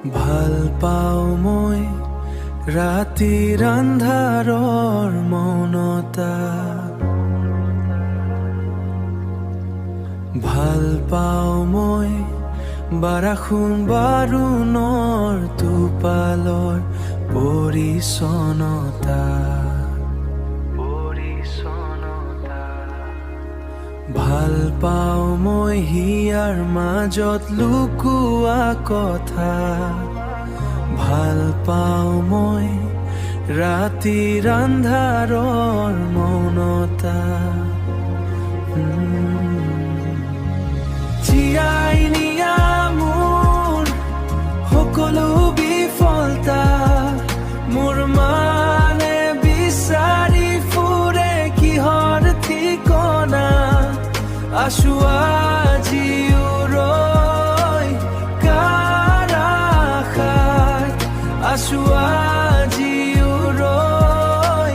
ভাল পাওঁ মই ৰাতিৰ আন্ধাৰৰ মৌনতা, ভাল পাওঁ মই বাৰাখোন বাৰুণৰ টোপালৰ পৰিচ্ছন্নতা, ভাল পাওঁ মই হিয়াৰ মাজত লুকুৱা কথা, ভাল পাওঁ মই ৰাতিৰ আন্ধাৰৰ মৌনতা। জীয়াই নিয়া মোৰ সকলো বিফলতা, মোৰ মানে বিচাৰি ফুৰে কিহৰ ঠিকনা, আছো আজিও ৰৈ কাৰ আশাত, আছো আজিও ৰৈ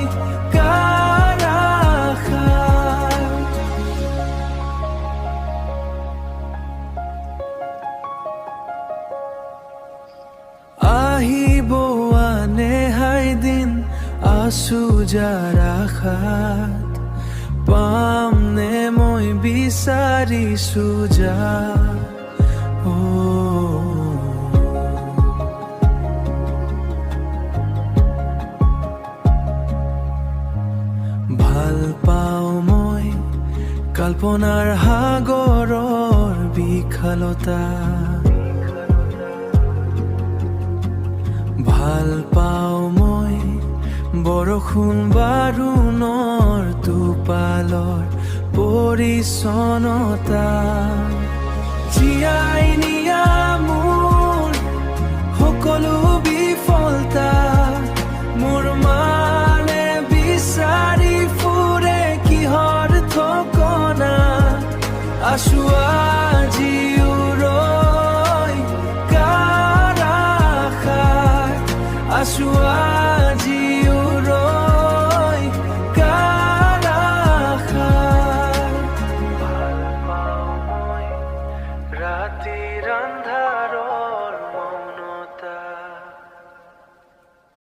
কাৰ আশাত। আহিব নেহাই দিন আছো যাৰ আশাত, পাম নে মই বিচাৰিছো যা। ভাল পাওঁ মই কল্পনাৰ সাগৰৰ বিশালতা, ভাল পাওঁ মই বৰষুণ বাৰুণৰ টোপালৰ পৰিচ্ছন্নতা, জীয়াই নিয়া মোৰ সকলো বিফলতা,